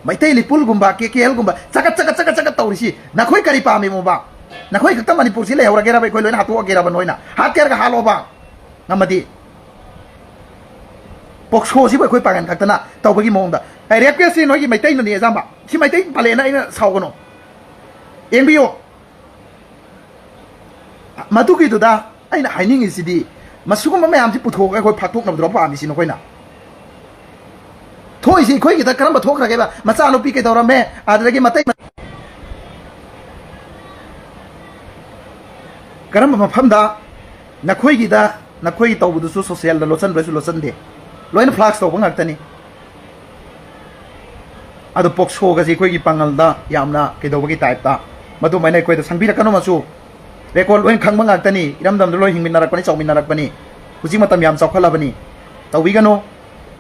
Meitei लिपुल गुम्बा KKL गुम्बा चकत चकत चकत चकत तौरिसी नखोई करी पामे मोबा नखोई खत मणिपुर से लेहौरा गेरा बखोई lion हातो गेरा बनोइना हात केरगा हालोबा नमदि POCSO सि बखोई पागन खतना तौबगी मोंदा रेप केस नोगी मैतै ननि एजामा सि मैतै पालेना इना सावगनो एंबियो मतुकी दुदा आइना हाइनिंग इसिदि मसुगुम मयाम सि पुथोग अखोई फाटोक नबद्रो पामी सि नखोइना थोइसी खोई गिदा करम थोखरगेबा मचा नुपी के दौरमे आदरगी मतै करम मफमदा नखोई गिदा नखोई तौबुदुसु सोशल दा लोसन ब्रेसु लोसन दे लोइन फ्लैक्स तौब ngakतनी अदो पोक्सो गसी खोई गी पंगल दा यामना के दौबगी टाइप ता मदु मैने खोई दा संबिरकनो मसु रेकॉर्ड लोइन खंगबा ngakतनी इरमदम लोइ हिंगमिनारकपनी चौमिनारकपनी हुजि मतम याम चौखलाबनी तौबिगनो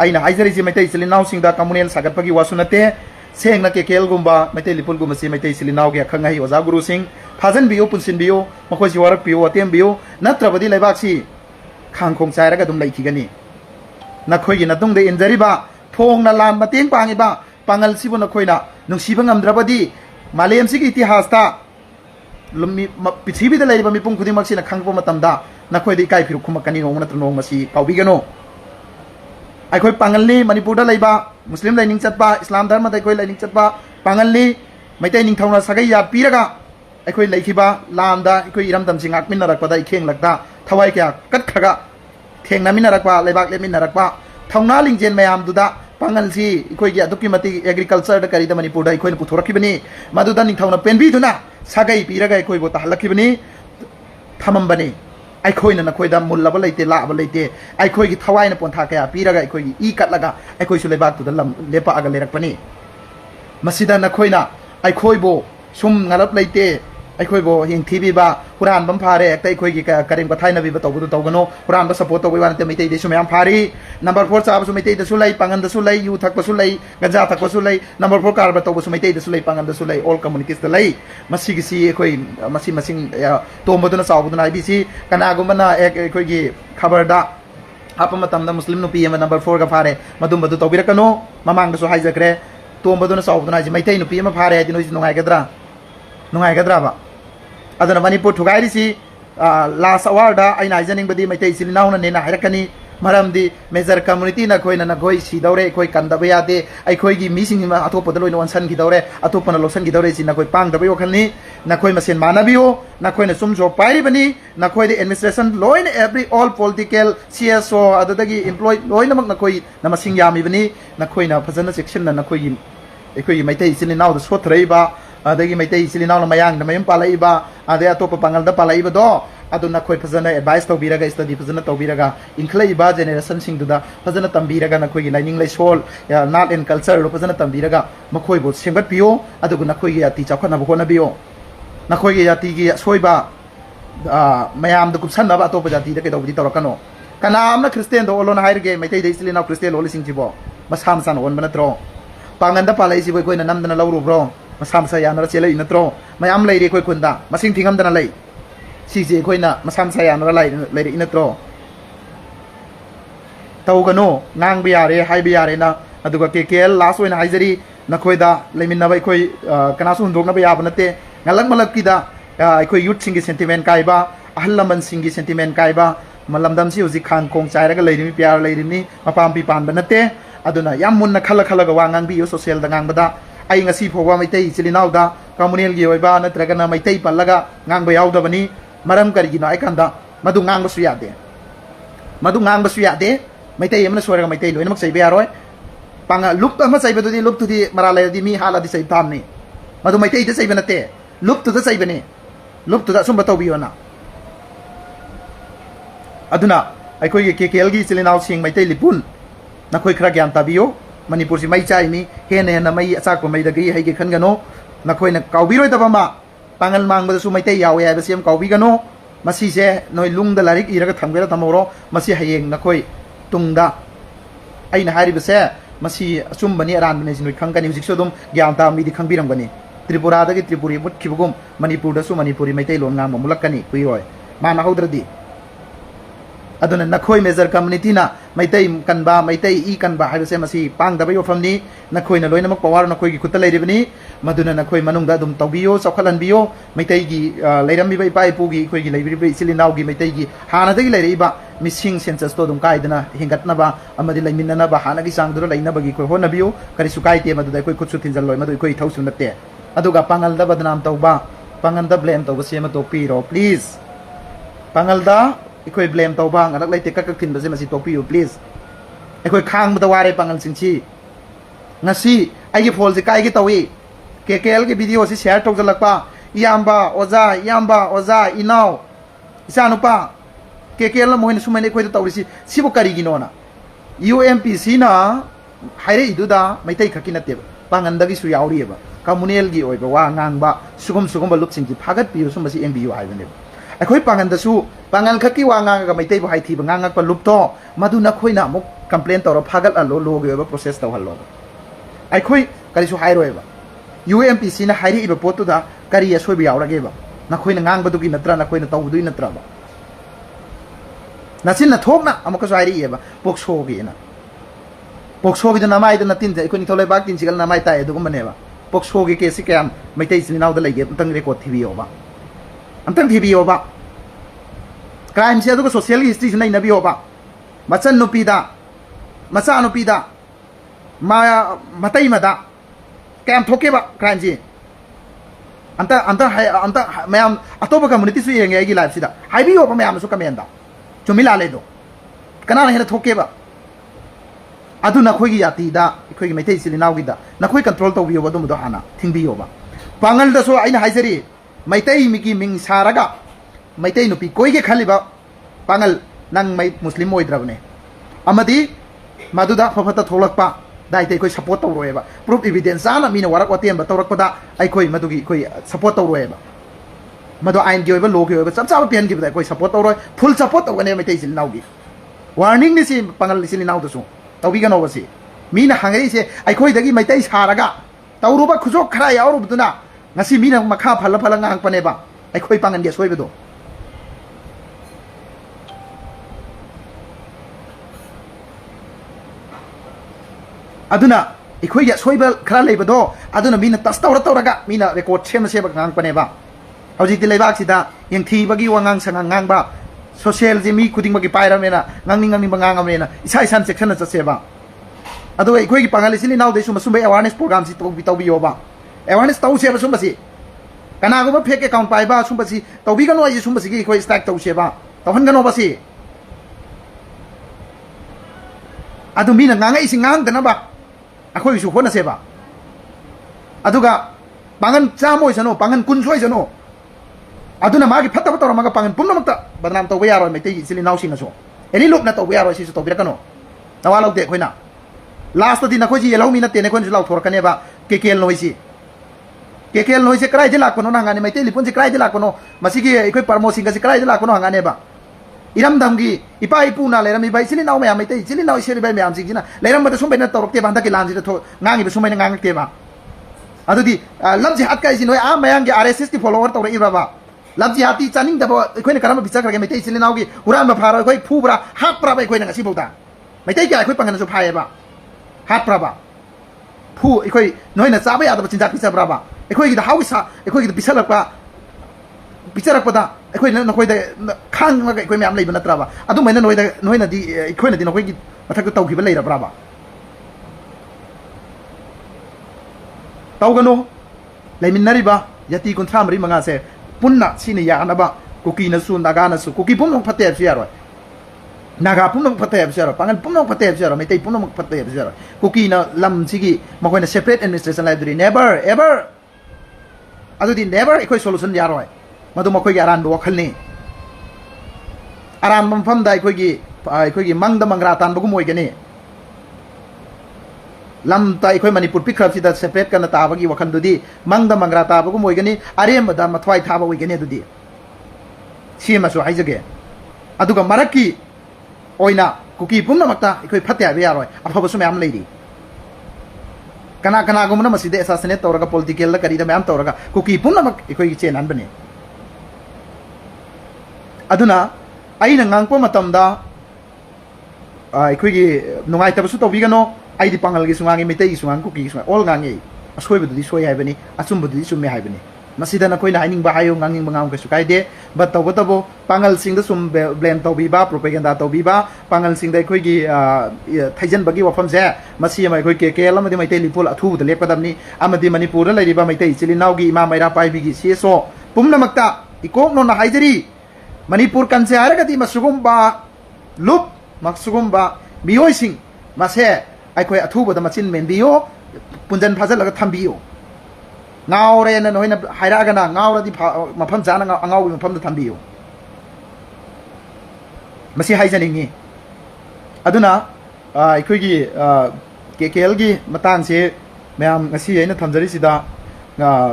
aina haizari ji maitai silinau singda communal sagatpagi wasunate sengna kekel gumba maitai lipul gumba si maitai silinau ge khangai oja guru sing phajan biu punsin biu makoi si warak biu atem biu natrabadi laibak si khangkhong chairaga dum laithigani nakhoi gi natung de injury ba thong na lam mateng pangi ba pangal sibu nakhoi na nungsiba ngamdrabadi malem si gi itihas ta lummi pithibi da laiba mi pung khudi mak si na khangpo matamda nakhoi de kai phiru khumakani nong na tnong masi kaubigano अखोई पांगलनी मणिपुर लेबा मुस्लिम lining चटपा इस्लाम धर्म अखोई lining चटपा पांगलनी Meitei निंगथौना सगै याद पीरगा अखोई लेखिबा लामदा अखोई इरमदम सिंग आकमिनरकपदा इखेंग लगदा थवाई क्या कटखगा थेंगनामिनरकपा लेबाक लेमिनरकपा थौना लिंजेन मयाम दुदा पांगल सी अखोई गी अदुकी मति एग्रीकल्चर द करिदा मणिपुर दा अखोई पुथोरखिबनी मदुदा निंगथौना पेनबीदुना सगै पीरगा अखोई बो ताहलखिबनी थममबनी अखोइना नखोइदा मुल्लाबा लेते लाबा लेते अखोइगी थवाइना पोंथा कया पीरगा अखोइगी ई कटलगा अखोइसु लेबाक तुदा लम लेपा आगा लेरकपनी मसिदा नखोइना अखोइबो सुम ngalap लेते अखोइबो हिंथीबीबा हुरान बम फारे एकता अखोइगी करिम कथाइना बीबा तौबदु तौगनो हुरान बा सपोर्ट तौबई वानते मैतै देसु मयाम फारी नंबर 4 चाबसु मैतै दसु लै पांगन दसु लै यू थकपसु लै गंजा थकपसु लै नंबर 4 कारबा तौबसु मैतै दसु लै पांगन दसु लै ऑल कम्युनिटीज द लै मसिगी सी अखोइ मसि मसिंग तोमबदुना चावबदुना आइबीसी कनागुमना अखोइगी खबरदा हापा मतमदा मुस्लिम नुपी एम नंबर 4 का फारे मदुम बदु तौबिरकनो ममांगदसु हाइजक्रे तोमबदुना चावबदुना आइजि मैतै नुपी एम फारे आइदि नोइजि नुंगाइगद्रा बा अदना मणिपुर थुगाइरिसी लास्ट अवार्ड आइना आइजनिंग बदी मैतै सिलिनाउना नेना हाइरकनी मरमदी मेजर कम्युनिटी ना खोइना ना खोइ सिदौरे खोइ कंदबा यादे अखोइगी मिसिंग अतोपद लोइन वनसन गिदौरे अतोपना लोसन गिदौरे सि ना खोइ पांगदबा योखलनी ना खोइ मसेन मानबियो ना खोइना सुम जो पाइरिबनी ना खोइ एडमिनिस्ट्रेशन लोइन एवरी ऑल पॉलिटिकल सीएसओ अददगी एम्प्लॉय लोइन मक ना खोइ ना मसिंग यामिबनी ना खोइना फजन सेक्शन ना खोइ अखोइ मैतै सिलिनाउ द सोथरैबा अदगी मैतै सिलिनाउ ना मयांग ना मयम पालाइबा अदे अतोप पांगल द पालाइबा दो अदुना खोइ फजन एडवाइस तौबिरगा स्टडी फजन तौबिरगा इंखलैबा जेनरेशन सिंगदुदा फजन तंबिरगा ना खोइ लाइनिंग लाइसोल नाट एंड कल्चर लो फजन तंबिरगा मखोइ बो सेंगत पियो अदुगु ना खोइ याति चाखना बो ना बियो ना खोइ याति गी सोइबा मयाम द कुपसन ना अतोप जाति द केदौबि तौरकनो कनामना क्रिस्टियन दो ओलोन हाइरगे मैतै दै सिलिनाउ क्रिस्टियन लोल सिंजिबो मसा मसा ओन बनत्रो पांगन द पालाई सिबो खोइ ना नमदना लौरुब्रो मसा मसा यानरा चेलै नत्रो मयाम लैरे खोइ खुंदा मसिंग थिंगमदना लै सिजे खोइना मसा मसा यानरा लैरे नत्रो तौगनो नांग बियारे हाइ बियारे ना अदुगा केकेएल लास्ट ओइना हाइजरी नखोइदा लेमिनबा खोइ कनासु हुंदोकनबा याब नते ngलक मलक किदा खोइ youth Singh sentiment काइबा ahal laman singi sentiment kaiba malamdam si uji khang kong chairaga leirimi pyar leirimi mapam pi pan banate aduna yam munna khala khala ga wangang bi social da ngang bada ai ngasi phowa maitai chilinau da communal gi oiba natraga na maitai pallaga ngang ba yaw da bani maram kari gi na ai kanda madu ngang ba su yade madu ngang ba su yade maitai yamna suaraga maitai loina mak saibe yaroi panga lup ama saibe du di lup tu di marala di mi hala di sai tam ni madu maitai de saibe nate lup tu da saibe ni lup tu da sum ba tawbiyo na aduna aikoi ge KKL gi chilinau sing maitai lipun na khoi khra gyan tabiyo manipur si mai chai mi he ne na mai achak ko mai da gi hai ge khan gano na khoi na kaubi roi da ba ma pangal mang ba su maitai yawe ai ba siam kaubi gano masi se noi lung da larik iraga thamgera tamoro masi hayeng na khoi tungda aina hari ba se masi asum bani aran bani sinoi khangkani hujik so dum gyan ta mi di khangbiram bani Tripura da gi Tripuri mut khibugum Manipur da su Manipuri maitai lon ngam mulakani kuiroi mana haudradi aduna nakhoi major community na maitai kanba maitai i kanba haibase masi pang da bayo famni nakhoi na loina mak power nakhoi gi khutta leiribani maduna nakhoi manung da dum tawbiyo sokhalan biyo maitai gi leirambi bai pai pu gi khoi gi leibiri bai silinau gi maitai gi hana da gi leiriba missing census to dum kaidana hingatna ba amadi leiminna na ba hana gi sang dura leina bagi khoi hona biyo kari sukai te madu da khoi khutsu thinjal loi madu khoi thausu natte aduga pangal da badnam tawba pangal da blame tawba sema to piro please pangal da ikoi blame tau bang anak lai te ka thin ba se masi topi you please ikoi khang ba ware pangal singchi ngasi ai gi phol se kai gi tawi KKL gi video si share tok jalakpa yamba oza inau isa nupa KKL la mohin sumai ne koi tawri si sibo kari gi nona UMPC na haire idu da maitai khaki na te pangan da gi su yauri ba communal gi oi ba wa ngang ba sugum ba lup sing gi phagat pi sum masi MBU ai ba ne aikoi pangan da su pangal khaki wa ngang ga maitai ba hai thi ba ngang pa lup to madu na khoi na mo complain tawra phagal a lo ge ba process taw hallo aikoi kari su hairoi ba UMPC na hairi iba potu da kari ya soi ba yaura ge ba na khoi na ngang ba du gi natra na khoi na taw du natra ba na sin na thok na amaka su hairi ba pokso ge na pokso gi na mai da na tin ja ikoi ni tholai bak tin sigal na mai tai du ko mane ba pokso ge ke si kam maitai sin naw da lai ge tang record thi bi ba amtang thi bi ba crime se aduga social history se nai na bi ba machan no pida macha no pida ma matai mada kam thoke ba crime ji anta mayam atoba community su yeng ai gi life sida hai bi ba mayam su comment da chumila le do kana hena thoke ba adu na khoi gi yati da khoi gi maitai sili naw gi da na khoi control to bi ba dum do hana thing bi ba pangal da so aina haisari maitai mi gi ming saraga maitai nupi koi ge khaliba pangal nang mai muslim oidrabne amadi maduda phafata tholakpa dai te koi support to roeba proof evidence ana mina warak watem ba tawrakpada ai koi madugi koi support to roeba madu ain gi oiba log gi oiba chap chap pen gi ba koi support to roi full support to gane maitai sil naugi warning ni si pangal sil nau to su tawbi ga no wasi mina hangai se ai koi dagi maitai saraga tawruba khujok khara yauru buduna ngasi mina makha phala phala ngang pane ba ai khoi pangan ge soi bedo aduna ikoi ya soibal khara leibado aduna mina tas tawraga mina record chema seba ngang pane ba hauji ti leibak sida yang thi bagi wangang sangang ngang ba social je mi khuding bagi paira mena ngangning bangang amena isa isan section na chaseba adu ikoi gi pangali sili naw de suma sumbai awareness program si to bi yo ba awareness tau seba sumba si kana go ba fake account pai ba sumba si to bi gano ai sumba si gi ikoi stack tau seba to han gano ba si adu mina ngang ai singang dana ba akoi su hona seba aduga pangan chamoi sano pangan kunsoi sano aduna magi phatta phatta maga pangan pumna makta badnam to yaro mai tei sili naw singa so eni lop na to yaro si to bira kano tawalo de khoina last din na khoji yelo mina te ne khon law thor kane ba KKL noi se krai jela kono na ngane mai tei lipun se krai jela kono masigi ikoi promotion ga se krai jela kono ngane ba iram damgi ipa ipu na leram mi bai sili naw me amai tei sili naw seri bai me am singina leram ba sum bai na torok te banda ke lanji to ngangi be sum bai na ngang te ba adudi lamji hat kai sin noi a mayang ge RSS ti follower to ri ba lamji hati chaning da ba ikoi ne karam bichak rage mai tei sili naw gi uram ba phara ikoi phu bra hat pra ba ikoi na ngasi bauta mai tei ga ikoi pangan so phai ba hat pra ba phu ikoi noi na cha ba ya da chinja pisa bra ba ikoi gi da hausa ikoi gi bisalak pa bicharak pada ꯑꯩꯈꯣꯏꯅ ꯅꯈꯣꯏꯗ ꯈꯥꯡꯉꯒ ꯑꯩꯈꯣꯏ ꯃꯌꯥꯝ ꯂꯩꯕ ꯅꯠꯇ꯭ꯔꯕ ꯑꯗꯨꯃꯥꯏꯅ ꯅꯣꯏꯅꯗꯤ ꯑꯩꯈꯣꯏꯅꯗꯤ ꯅꯈꯣꯏꯒꯤ ꯃꯊꯛꯇ ꯇꯧꯈꯤꯕ ꯂꯩꯔꯕ꯭ꯔꯕ ꯇꯧꯒꯅꯨ ꯂꯩꯃꯤꯟꯅꯔꯤꯕ ꯌꯥꯇꯤ 35 ꯄꯨꯟꯅ ꯁꯤꯅ ꯌꯥꯅꯕ ꯀꯨꯀꯤꯅꯁꯨ ꯅꯥꯒꯥꯅꯁꯨ ꯀꯨꯀꯤ ꯄꯨꯝꯅꯃꯛ ꯐꯠꯇꯦ ꯍꯥꯏꯕꯁꯨ ꯌꯥꯔꯣꯏ naga pumnam phate habsaro pangal pumnam phate habsaro meitai pumnam phate habsaro kuki na lam sigi makoina separate administration library never ever adudi never ekoi solution yaroi madu makoi gi aran do khalni aran mamfam da ekoi gi mangda mangra tan bagum oigani lam ta ekoi manipur pikrap sida separate kana ta bagi wakhan dudi mangda mangra ta bagum oigani arem da mathwai thaba oigani dudi sima su haijage aduga maraki oina kuki pumna makta ekoi phate abi yaroi afaba su myam leidi kana kana gumna maside assassinate tawraga political la kari da myam tawraga kuki pumna mak ekoi gi chen anbane aduna aina ngangpo matamda ekoi gi nungai tabasu tawbigano aidi pangal gi sungangi metei gi sungang kuki gi sungang all ngangi asoi bududi soi haibani asum bududi summe haibani masida na koina haining ba hayo nganging bangam ka sukai de but tabo pangal sing da sum blame tawbi ba propaganda tawbi ba pangal sing da koi gi thaijan bagi wafam se masi mai koi ke lam de mai te lipol athu da lepkadamni amadi manipur la riba mai te chili naw gi ima maira pai bi gi seso pumna makta ikok no na haijari manipur kan se aragati masugum ba lup maksugum ba bioi sing mase ai koi athu ba da machin men biyo punjan phajal laga thambiyo ngaure na noina hairaga na ngaura di mafam jana ngau mafam da thambiyo masi haijaningi aduna aikoi gi KKL gi matang se mayam ngasi aina thamjari sida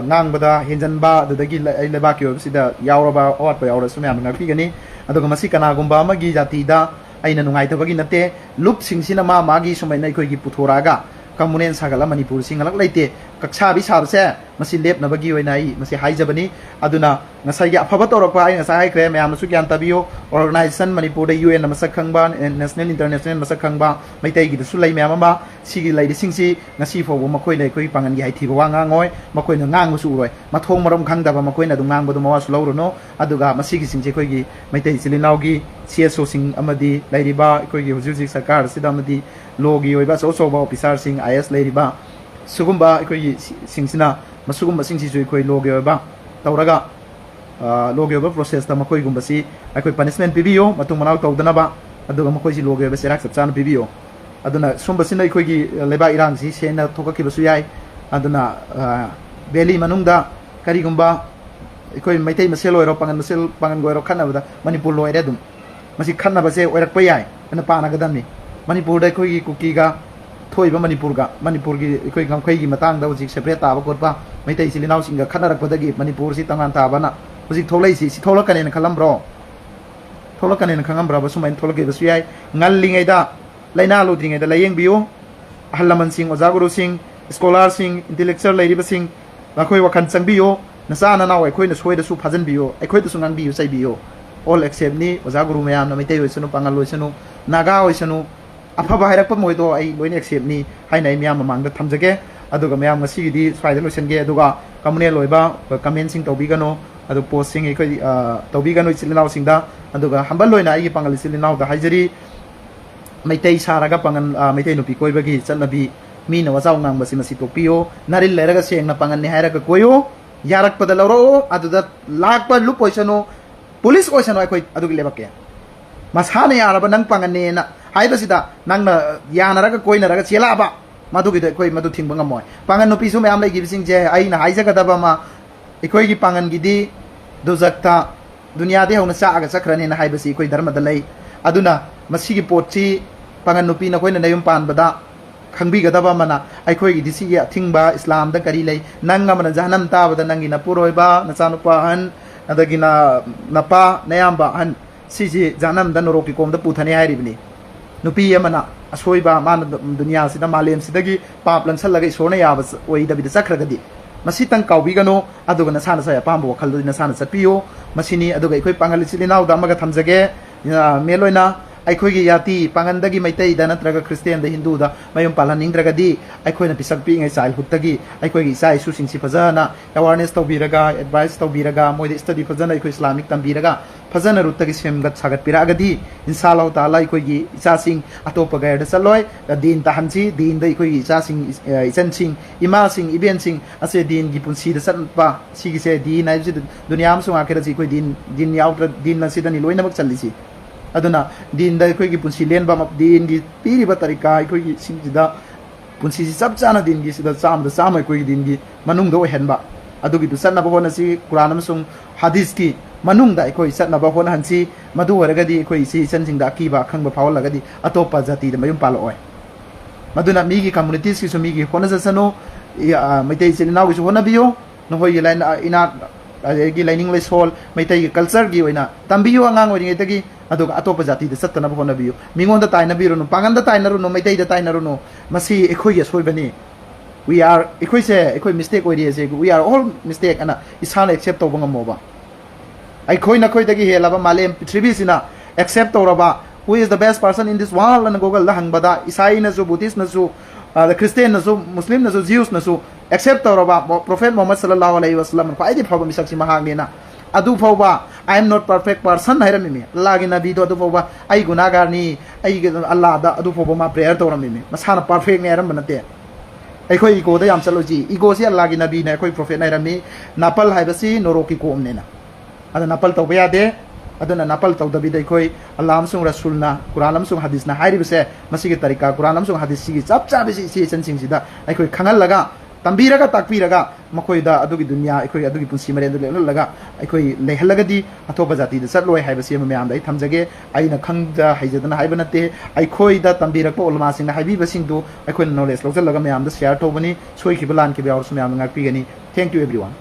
ngang bada henjan ba dadagi leba ki sida yauraba awat pa yaura sumyam ngakpi gani aduga masi kana gumba ma gi jati da aina nungai tabagi nate lup singsina ma magi sumaina aikoi gi puthораga kamunen sagala manipur singalak laite kaksa bi sabse masi lep na bagi oina ai masi haijabani aduna ngasai gi afaba torokpa ai ngasai kre mayam su gyan tabiyo organization manipur da UN masak khangba national international masak khangba maitai gi su lai mayam ba sigi lai de singsi ngasi fo makoi lai koi pangan gi haithi ba nga ngoi makoi na ngang su uroi mathong marom khangda ba makoi na du ngang ba du mawa su lawruno aduga masi gi singje koi gi maitai silinau gi CSO sing amadi lai riba koi gi hujuji sarkar sida amadi logi oiba so so ba officer sing IS lai riba sugumba koi singsina masugumba singsi su koi logi oiba tawraga logi oiba process ta makoi gumba si koi punishment pibiyo matung manau tawdana ba aduga makoi si logi oiba serak sapchan pibiyo aduna somba sina koi gi leba irang si sena thoka ki basu yai aduna beli manungda kari gumba koi maitai masel oiro pangan goiro khana bada manipur loire dum masi khana base oirak pa yai ana pana gadamni manipur da koi gi kuki ga thoiba manipur gi koi gam koi gi matang da hujik separate ta ba korpa maitai silinau singa khana rak padagi manipur si tangan ta bana hujik tholai si tholakane na khalam bro tholakane na khangam bra ba sumain tholake basu yai ngallingai da laina lodringai da layeng biyo halaman sing ojaguru sing scholar sing intellectual lairiba sing lakoi wakhan changbiyo nasa na naw aikoi na soi da su phajan biyo aikoi da su ngang biyo sai biyo all except ni ojaguru mayam na maitai oisanu pangal oisanu naga oisanu afaba hairak pa moi do ai loin accept ni hainai miyam mamang da thamjage aduga mayam ngasi di swaida loisange aduga kamune loiba comment sing tobigano adu post sing aikoi tobigano chilinau sing da aduga hambal loina ai pangal chilinau da haijari maitai saraga pangan maitai nupi koi bagi chanabi mi na wajau ngang basi masi topiyo naril leraga seng na pangan ni hairaga koyo yarak pada loro aduda lakpa lup oisano police oisano aikoi adugi lebake masane yaraba nang pangan ne na haibasida nang na yanaraga koinaraga chelaba madugi de koi madu thingba ngamoy pangan nupi su mayam lai gi bising je ai na haijaga daba ma ikoi gi pangan gi di dojakta dunia de hona sa aga sakrani na haibasi ikoi dharma da lai aduna masigi potchi pangan nupi na koina nayum pan bada khangbi gadaba mana aikoi gi disi ya thingba islam da kari lai nanga mana jahanam ta bada nangi na puroiba na chanupa han adagi na napa nayamba han siji jahanam da noroki kom da puthani hairibni nupi amana asoiba mana dunia sida malem sidagi pap lansal laga isona yaba oi da bida sakragadi masi tang kaubi gano aduga na sana sa pambo wakhaldu na sana satpiyo masini aduga ikoi pangal silinau da maga thamjage meloina ꯑꯩꯈꯣꯏꯒꯤ ꯌꯥꯇꯤ ꯄꯥꯡꯒꯟꯗꯒꯤ ꯃꯩꯇꯩꯗ ꯅꯠꯇ꯭ꯔꯒ ꯈ꯭ꯔꯤꯁꯇꯤꯌꯟꯗ ꯍꯤꯟꯗꯨꯗ ꯃꯌꯨꯝ ꯄꯥꯜꯍꯟꯅꯤꯡꯗ꯭ꯔꯒꯗꯤ ꯑꯩꯈꯣꯏꯅ ꯄꯤꯁꯛ ꯄꯤꯛꯏꯉꯩ ꯆꯥꯏꯜꯍꯨꯗꯇꯒꯤ ꯑꯩꯈꯣꯏꯒꯤ ꯏꯆꯥ ꯏꯁꯨꯁꯤꯡꯁꯤ ꯐꯖꯅ awareness ꯇꯧꯕꯤꯔꯒ advice ꯇꯧꯕꯤꯔꯒ ꯃꯣꯏꯗ ꯁ꯭ꯇꯗꯤ ꯐꯖꯅ ꯑꯩꯈꯣꯏ ꯏꯁꯂꯥꯃꯤꯛ ꯇꯝꯕꯤꯔꯒ ꯐꯖꯅ ꯔꯨꯠꯇꯒꯤ ꯁꯦꯝꯒꯠ ꯁꯥꯒꯠꯄꯤꯔꯛꯑꯒꯗꯤ ꯏꯟꯁꯥ ꯑꯜꯂꯥꯍ ꯇꯥꯂꯥ ꯑꯩꯈꯣꯏꯒꯤ ꯏꯆꯥꯁꯤꯡ ꯑꯇꯣꯞꯄ ꯒꯥꯏꯔꯗ ꯆꯠꯂꯣꯏ ꯗꯤꯟ ꯇꯥꯍꯟꯁꯤ ꯗꯤꯟꯗ ꯑꯩꯈꯣꯏꯒꯤ ꯏꯆꯥꯁꯤꯡ ꯏꯆꯟꯁꯤꯡ ꯏꯃꯥꯁꯤꯡ ꯏꯕꯦꯟꯁꯤꯡ ꯑꯁꯦ ꯗꯤꯟꯒꯤ ꯄꯨꯟꯁꯤꯗ ꯆꯠꯄ ꯁꯤꯒꯤꯁꯦ ꯗꯤꯟ ꯍꯥꯏꯕꯁꯤ ꯗꯨꯅꯤꯌꯥ ꯑꯃꯁꯨꯡ ꯑꯥꯈꯤꯔꯠꯁꯤ ꯑꯩꯈꯣꯏ ꯗꯤꯟ ꯌꯥꯎꯗ꯭ꯔ ꯗꯤꯟ ꯑꯁꯤꯗꯅꯤ ꯂꯣꯏꯅꯃꯛ ꯆꯜꯂꯤꯁꯤ aduna dinda akhoi punsi lenba din gi piri ba tarika akhoi singida punsi si chap chana din gi sida cham da cham akhoi din gi manung do henba adugi du sanna ba hona si quran amsung hadith ki manung da akhoi satna ba hona hansi madu waraga di akhoi si san sing da ki ba khang ba phawal laga di atopa jati da mayum palo oi maduna mi gi communities ki so mi gi hona jasano maitai sin naw gi so hona biyo no hoi gi line ina gi lining le sol maitai gi culture gi oina tambiyo angang oi ngai tagi aduga atopa jati da satna ba hona biyo mingon da taina biru no pangan da taina ru no maitai da taina ru no masi akhoi gi soi bani we are akhoi se akhoi mistake oi ri se we are all mistake ana isana accept to bangam moba akhoi na khoi dagi helaba malem prithvi sina accept to raba who is the best person in this world and google la hangbada isai na su buddhist na su the christian na su muslim na su jews na su accept to raba prophet muhammad sallallahu alaihi wasallam fa idi phaba misak si mahang na adu phaba I am not perfect person hairami me allah gi nabi do adu phaba ai gunagar ni ai allah da adu phaba ma prayer to rami me masana perfect ne aram banate akhoi ego da yam chaloji ego si allah gi nabi na akhoi prophet na rami napal haibasi noroki ko omne na ada napal to baya de aduna napal to dabi dai khoi allah amsung rasulna quran amsung hadith na hairi bese masigi tarika quran amsung hadith sigi chap chap si chen sing sida akhoi khangal laga tambiraga takpiraga makoi da adugi dunya akhoi adugi punsi mare du laga akhoi lehalaga di atopa jati da chatloi haibasi memam dai thamjage aina khangja haijadana haibanate akhoi da tambirako ulama sing na haibi basing du akhoi knowledge lojal laga memam da share thobani soi ki balan ki biawr sumyam ngak pi gani thank you everyone